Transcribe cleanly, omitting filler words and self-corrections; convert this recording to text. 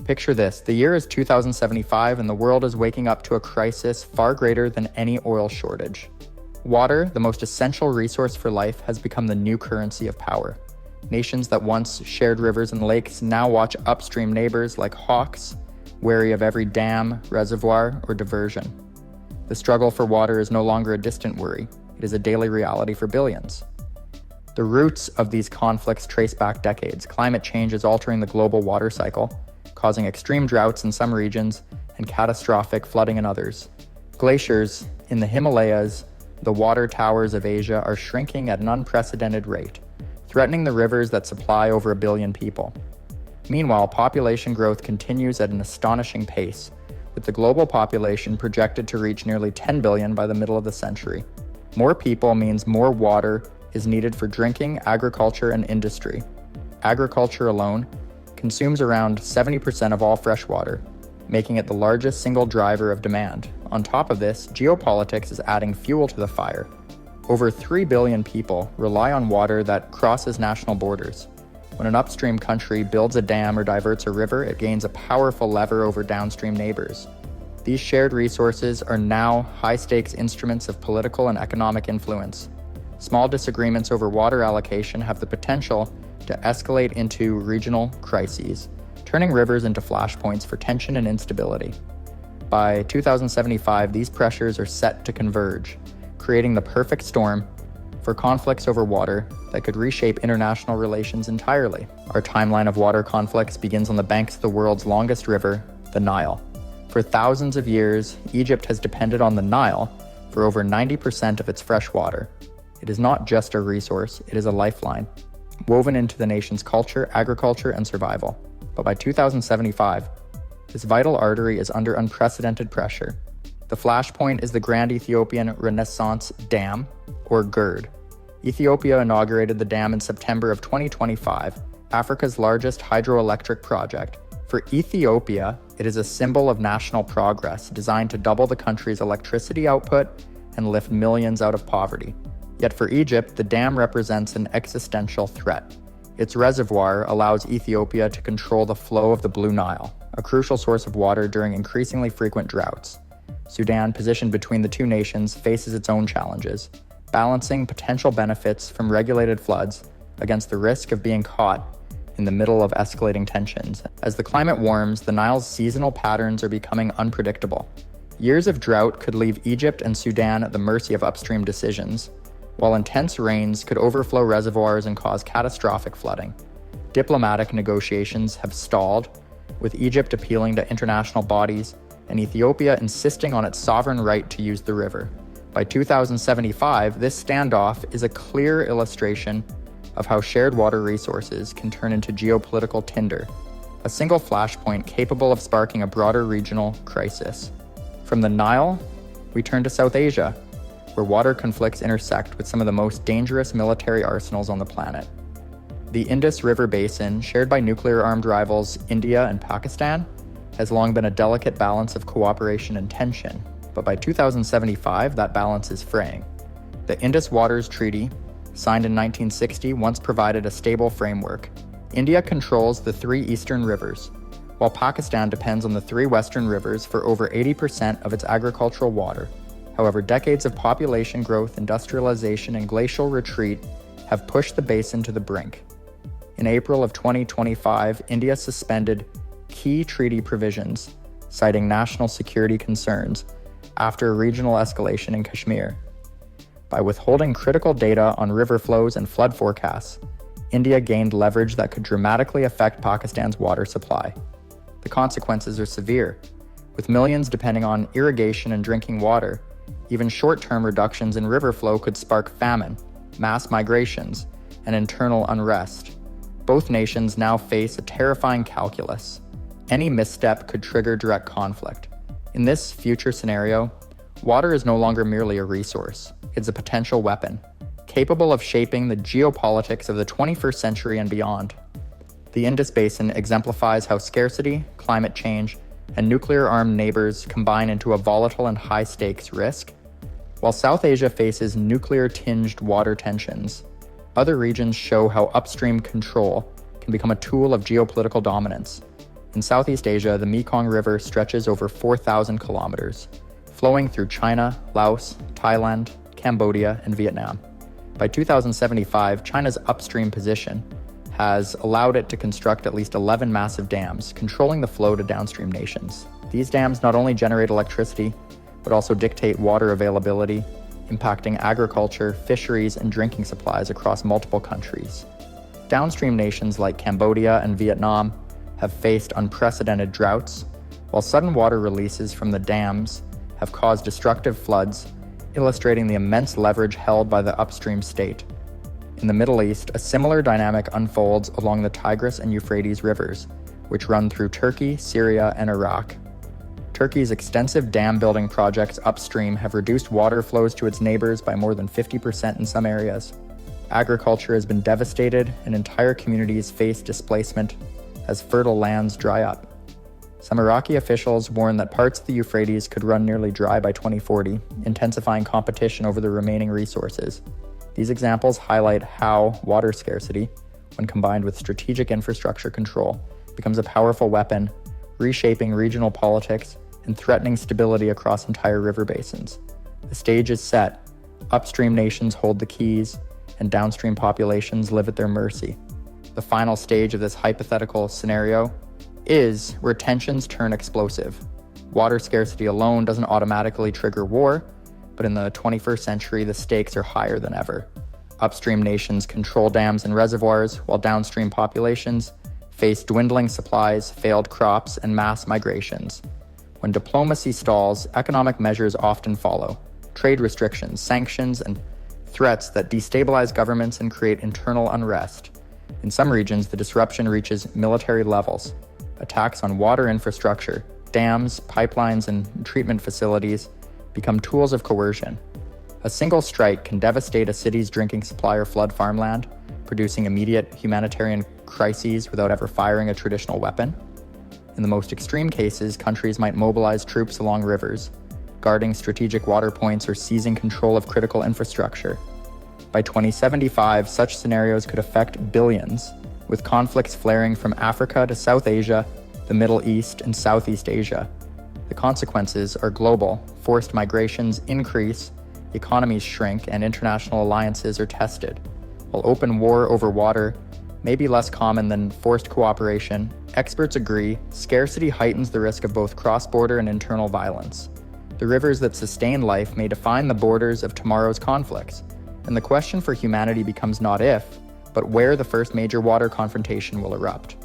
Picture this, the year is 2075 and the world is waking up to a crisis far greater than any oil shortage. Water, the most essential resource for life, has become the new currency of power. Nations that once shared rivers and lakes now watch upstream neighbors like hawks, wary of every dam, reservoir, or diversion. The struggle for water is no longer a distant worry. It is a daily reality for billions. The roots of these conflicts trace back decades. Climate change is altering the global water cycle, causing extreme droughts in some regions and catastrophic flooding in others. Glaciers in the Himalayas, the water towers of Asia, are shrinking at an unprecedented rate, threatening the rivers that supply over 1 billion people. Meanwhile, population growth continues at an astonishing pace, with the global population projected to reach nearly 10 billion by the middle of the century. More people means more water is needed for drinking, agriculture, and industry. Agriculture alone consumes around 70% of all fresh water, making it the largest single driver of demand. On top of this, geopolitics is adding fuel to the fire. Over 3 billion people rely on water that crosses national borders. When an upstream country builds a dam or diverts a river, it gains a powerful lever over downstream neighbors. These shared resources are now high-stakes instruments of political and economic influence. Small disagreements over water allocation have the potential to escalate into regional crises, turning rivers into flashpoints for tension and instability. By 2075, these pressures are set to converge, creating the perfect storm for conflicts over water that could reshape international relations entirely. Our timeline of water conflicts begins on the banks of the world's longest river, the Nile. For thousands of years, Egypt has depended on the Nile for over 90% of its fresh water. It is not just a resource, it is a lifeline, woven into the nation's culture, agriculture, and survival. But by 2075, this vital artery is under unprecedented pressure. The flashpoint is the Grand Ethiopian Renaissance Dam, or GERD. Ethiopia inaugurated the dam in September of 2025, Africa's largest hydroelectric project. For Ethiopia, it is a symbol of national progress, designed to double the country's electricity output and lift millions out of poverty. Yet for Egypt, the dam represents an existential threat. Its reservoir allows Ethiopia to control the flow of the Blue Nile, a crucial source of water during increasingly frequent droughts. Sudan, positioned between the two nations, faces its own challenges, balancing potential benefits from regulated floods against the risk of being caught in the middle of escalating tensions. As the climate warms, the Nile's seasonal patterns are becoming unpredictable. Years of drought could leave Egypt and Sudan at the mercy of upstream decisions, while intense rains could overflow reservoirs and cause catastrophic flooding. Diplomatic negotiations have stalled, with Egypt appealing to international bodies and Ethiopia insisting on its sovereign right to use the river. By 2075, this standoff is a clear illustration of how shared water resources can turn into geopolitical tinder, a single flashpoint capable of sparking a broader regional crisis. From the Nile, we turn to South Asia, where water conflicts intersect with some of the most dangerous military arsenals on the planet. The Indus River Basin, shared by nuclear-armed rivals India and Pakistan, has long been a delicate balance of cooperation and tension, but by 2075, that balance is fraying. The Indus Waters Treaty, signed in 1960, once provided a stable framework. India controls the 3 eastern rivers, while Pakistan depends on the 3 western rivers for over 80% of its agricultural water. However, decades of population growth, industrialization, and glacial retreat have pushed the basin to the brink. In April of 2025, India suspended key treaty provisions, citing national security concerns after a regional escalation in Kashmir. By withholding critical data on river flows and flood forecasts, India gained leverage that could dramatically affect Pakistan's water supply. The consequences are severe, with millions depending on irrigation and drinking water. Even short-term reductions in river flow could spark famine, mass migrations, and internal unrest. Both nations now face a terrifying calculus. Any misstep could trigger direct conflict. In this future scenario, water is no longer merely a resource. It's a potential weapon, capable of shaping the geopolitics of the 21st century and beyond. The Indus Basin exemplifies how scarcity, climate change, and nuclear-armed neighbors combine into a volatile and high-stakes risk. While South Asia faces nuclear-tinged water tensions, other regions show how upstream control can become a tool of geopolitical dominance. In Southeast Asia, the Mekong River stretches over 4,000 kilometers, flowing through China, Laos, Thailand, Cambodia, and Vietnam. By 2075, China's upstream position has allowed it to construct at least 11 massive dams, controlling the flow to downstream nations. These dams not only generate electricity, but also dictate water availability, impacting agriculture, fisheries, and drinking supplies across multiple countries. Downstream nations like Cambodia and Vietnam have faced unprecedented droughts, while sudden water releases from the dams have caused destructive floods, illustrating the immense leverage held by the upstream state. In the Middle East, a similar dynamic unfolds along the Tigris and Euphrates rivers, which run through Turkey, Syria, and Iraq. Turkey's extensive dam-building projects upstream have reduced water flows to its neighbors by more than 50% in some areas. Agriculture has been devastated, and entire communities face displacement as fertile lands dry up. Some Iraqi officials warn that parts of the Euphrates could run nearly dry by 2040, intensifying competition over the remaining resources. These examples highlight how water scarcity, when combined with strategic infrastructure control, becomes a powerful weapon, reshaping regional politics and threatening stability across entire river basins. The stage is set, upstream nations hold the keys, and downstream populations live at their mercy. The final stage of this hypothetical scenario is where tensions turn explosive. Water scarcity alone doesn't automatically trigger war, but in the 21st century, the stakes are higher than ever. Upstream nations control dams and reservoirs, while downstream populations face dwindling supplies, failed crops, and mass migrations. When diplomacy stalls, economic measures often follow. Trade restrictions, sanctions, and threats that destabilize governments and create internal unrest. In some regions, the disruption reaches military levels. Attacks on water infrastructure, dams, pipelines, and treatment facilities become tools of coercion. A single strike can devastate a city's drinking supply or flood farmland, producing immediate humanitarian crises without ever firing a traditional weapon. In the most extreme cases, countries might mobilize troops along rivers, guarding strategic water points or seizing control of critical infrastructure. By 2075, such scenarios could affect billions, with conflicts flaring from Africa to South Asia, the Middle East, and Southeast Asia. The consequences are global. Forced migrations increase, economies shrink, and international alliances are tested. While open war over water may be less common than forced cooperation, experts agree scarcity heightens the risk of both cross-border and internal violence. The rivers that sustain life may define the borders of tomorrow's conflicts, and the question for humanity becomes not if, but where the first major water confrontation will erupt.